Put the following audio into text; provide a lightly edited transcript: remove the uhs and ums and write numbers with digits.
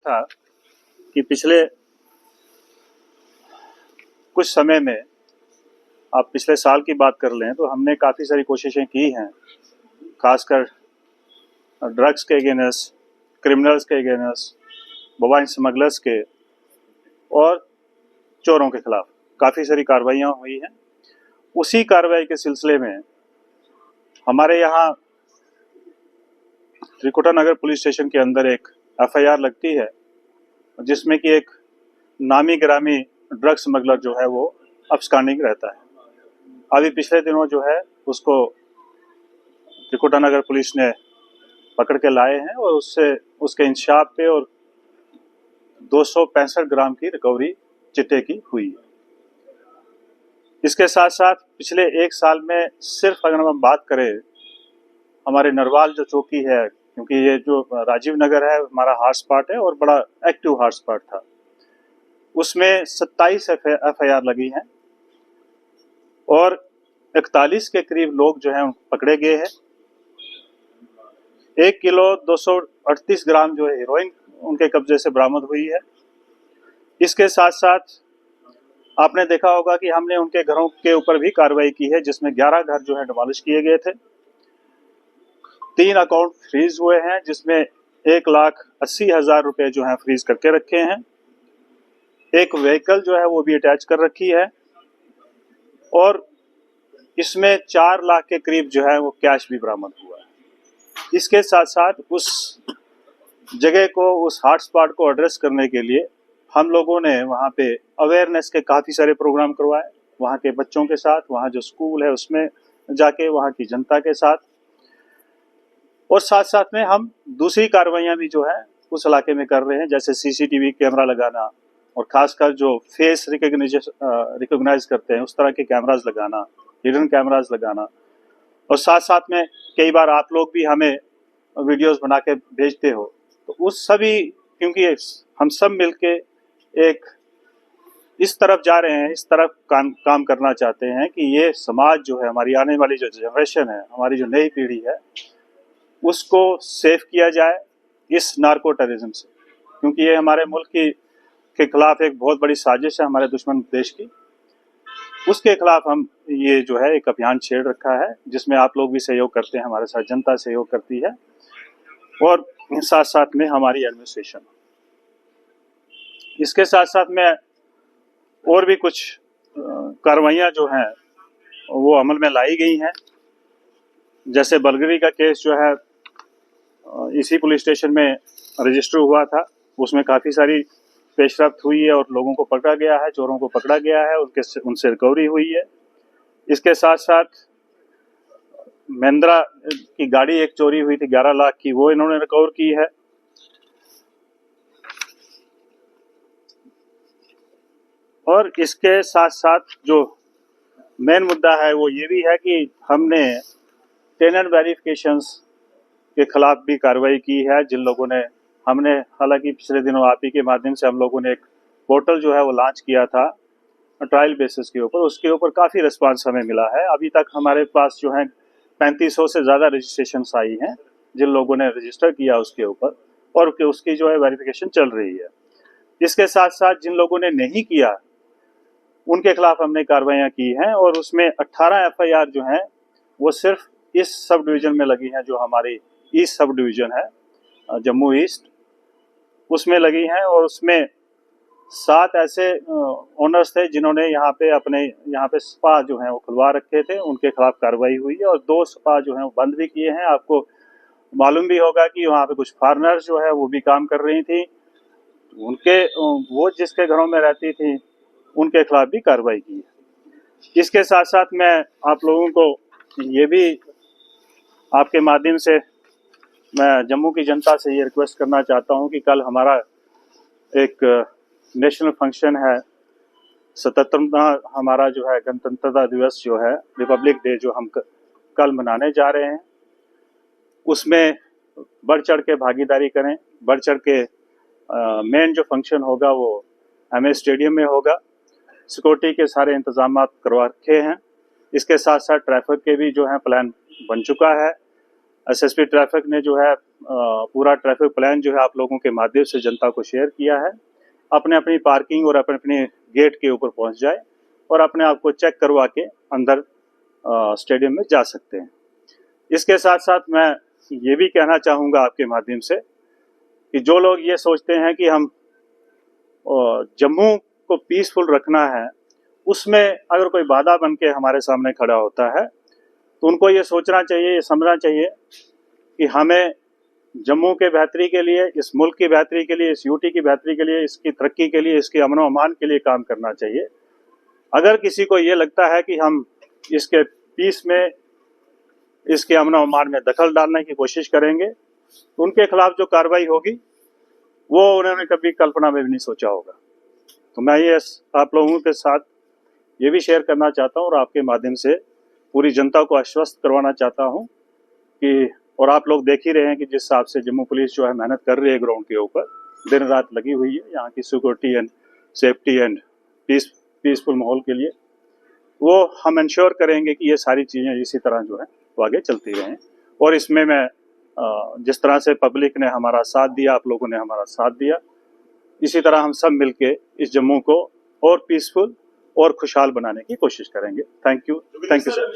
था कि पिछले कुछ समय में, आप पिछले साल की बात कर लें तो हमने काफ़ी सारी कोशिशें की हैं, खासकर ड्रग्स के अगेंस्ट, क्रिमिनल्स के अगेंस्ट, मोबाइल स्मगलर्स के और चोरों के खिलाफ काफ़ी सारी कार्रवाइयाँ हुई हैं। उसी कार्रवाई के सिलसिले में हमारे यहाँ त्रिकुटा नगर पुलिस स्टेशन के अंदर एक एफआईआर लगती है, जिसमें कि एक नामी गिरामी ड्रग्स स्मगलर जो है वो अब्सकॉन्डिंग रहता है। अभी पिछले दिनों जो है उसको त्रिकुटा नगर पुलिस ने पकड़ के लाए हैं और उससे उसके इंशाफ पे और 265 ग्राम की रिकवरी चिट्टे की हुई है। इसके साथ साथ पिछले एक साल में सिर्फ अगर हम बात करें हमारे नरवाल जो चौकी है, क्योंकि ये जो राजीव नगर है हमारा हॉट स्पॉट है और बड़ा एक्टिव हॉट स्पॉट था, उसमें 27 एफआईआर लगी हैं और 41 के करीब लोग जो हैं पकड़े गए हैं। 1 किलो 238 ग्राम जो है हीरोइन उनके कब्जे से बरामद हुई है। इसके साथ साथ आपने देखा होगा कि हमने उनके घरों के ऊपर भी कार्रवाई की है, जिसमें 11 घर जो है डिमोलिश किए गए थे। 3 अकाउंट फ्रीज हुए हैं, जिसमें 1,80,000 रुपए जो है फ्रीज करके रखे हैं। एक व्हीकल जो है वो भी अटैच कर रखी है और इसमें 4 लाख के करीब जो है वो कैश भी बरामद हुआ है। इसके साथ साथ उस जगह को, उस हॉटस्पॉट को एड्रेस करने के लिए हम लोगों ने वहाँ पे अवेयरनेस के काफ़ी सारे प्रोग्राम करवाए, वहाँ के बच्चों के साथ, वहाँ जो स्कूल है उसमें जाके, वहाँ की जनता के साथ। और साथ साथ में हम दूसरी कार्रवाइयाँ भी जो है उस इलाके में कर रहे हैं, जैसे सीसीटीवी कैमरा लगाना और खासकर जो फेस रिकॉग्नाइज करते हैं उस तरह के कैमराज लगाना, हिडन कैमराज लगाना। और साथ साथ में कई बार आप लोग भी हमें वीडियोस बना के भेजते हो, तो उस सभी, क्योंकि हम सब मिलके एक इस तरफ जा रहे हैं, इस तरफ काम करना चाहते हैं कि ये समाज जो है, हमारी आने वाली जो जनरेशन है, हमारी जो नई पीढ़ी है, उसको सेफ किया जाए इस नार्को टेररिज्म से, क्योंकि ये हमारे मुल्क के खिलाफ एक बहुत बड़ी साजिश है हमारे दुश्मन देश की। उसके खिलाफ हम ये जो है एक अभियान छेड़ रखा है, जिसमें आप लोग भी सहयोग करते हैं, हमारे साथ जनता सहयोग करती है और साथ साथ में हमारी एडमिनिस्ट्रेशन। इसके साथ साथ में और भी कुछ कार्रवाइयाँ जो हैं वो अमल में लाई गई हैं। जैसे बलगरी का केस जो है इसी पुलिस स्टेशन में रजिस्टर हुआ था, उसमें काफ़ी सारी पेशरफ्त हुई है और लोगों को पकड़ा गया है, चोरों को पकड़ा गया है, उनसे रिकवरी हुई है। इसके साथ साथ महिंद्रा की गाड़ी एक चोरी हुई थी 11 लाख की, वो इन्होंने रिकवर की है। और इसके साथ साथ जो मेन मुद्दा है वो ये भी है कि हमने टेनेंट वेरिफिकेशंस के खिलाफ भी कार्रवाई की है। जिन लोगों ने, हमने हालांकि पिछले दिनों आप ही के माध्यम से हम लोगों ने एक पोर्टल जो है वो लॉन्च किया था ट्रायल बेसिस के ऊपर, उसके ऊपर काफ़ी रिस्पांस हमें मिला है। अभी तक हमारे पास जो है 3500 से ज़्यादा रजिस्ट्रेशंस आई हैं जिन लोगों ने रजिस्टर किया उसके ऊपर, और उसकी जो है वेरिफिकेशन चल रही है। इसके साथ साथ जिन लोगों ने नहीं किया उनके खिलाफ हमने कार्रवाइयाँ की हैं और उसमें 18 एफआईआर जो हैं वो सिर्फ इस सब डिवीज़न में लगी हैं, जो हमारी ईस्ट सब डिवीज़न है जम्मू ईस्ट, उसमें लगी हैं। और उसमें 7 ऐसे ओनर्स थे जिन्होंने यहाँ पे स्पा जो हैं वो खुलवा रखे थे, उनके खिलाफ कार्रवाई हुई है। और 2 स्पा जो हैं वो बंद भी किए हैं। आपको मालूम भी होगा कि वहाँ पे कुछ फॉरेनर्स जो है वो भी काम कर रही थी, वो जिसके घरों में रहती थी उनके खिलाफ भी कार्रवाई की है। इसके साथ साथ मैं आप लोगों को ये भी आपके माध्यम से मैं जम्मू की जनता से ये रिक्वेस्ट करना चाहता हूँ कि कल हमारा एक नेशनल फंक्शन है, 77वां हमारा जो है गणतंत्रता दिवस जो है, रिपब्लिक डे जो हम कल मनाने जा रहे हैं, उसमें बढ़ चढ़ के भागीदारी करें। बढ़ चढ़ के मेन जो फंक्शन होगा वो एमए स्टेडियम में होगा। सिक्योरिटी के सारे इंतजाम करवा रखे हैं। इसके साथ साथ ट्रैफिक के भी जो है प्लान बन चुका है। एसएसपी ट्रैफिक ने जो है पूरा ट्रैफिक प्लान जो है आप लोगों के माध्यम से जनता को शेयर किया है। अपने अपनी पार्किंग और अपने अपने गेट के ऊपर पहुंच जाए और अपने आप को चेक करवा के अंदर स्टेडियम में जा सकते हैं। इसके साथ साथ मैं ये भी कहना चाहूँगा आपके माध्यम से कि जो लोग ये सोचते हैं कि हम जम्मू को पीसफुल रखना है, उसमें अगर कोई बाधा बन के हमारे सामने खड़ा होता है तो उनको ये सोचना चाहिए, ये समझना चाहिए कि हमें जम्मू के बेहतरी के लिए, इस मुल्क की बेहतरी के लिए, इस यूटी की बेहतरी के लिए, इसकी तरक्की के लिए, इसके अमन व अमान के लिए काम करना चाहिए। अगर किसी को ये लगता है कि हम इसके पीस में, इसके अमन व अमान में दखल डालने की कोशिश करेंगे तो उनके खिलाफ जो कार्रवाई होगी वो उन्होंने कभी कल्पना में भी नहीं सोचा होगा। तो मैं ये आप लोगों के साथ ये भी शेयर करना चाहता हूँ और आपके माध्यम से पूरी जनता को आश्वस्त करवाना चाहता हूँ कि, और आप लोग देख ही रहे हैं कि जिस हिसाब से जम्मू पुलिस जो है मेहनत कर रही है ग्राउंड के ऊपर, दिन रात लगी हुई है यहाँ की security and safety and peaceful माहौल के लिए, वो हम इंश्योर करेंगे कि ये सारी चीज़ें इसी तरह जो है वो आगे चलती रहें। और इसमें मैं जिस तरह से पब्लिक ने हमारा साथ दिया, आप लोगों ने हमारा साथ दिया, इसी तरह हम सब मिलके इस जम्मू को और पीसफुल और खुशहाल बनाने की कोशिश करेंगे। Thank you sir.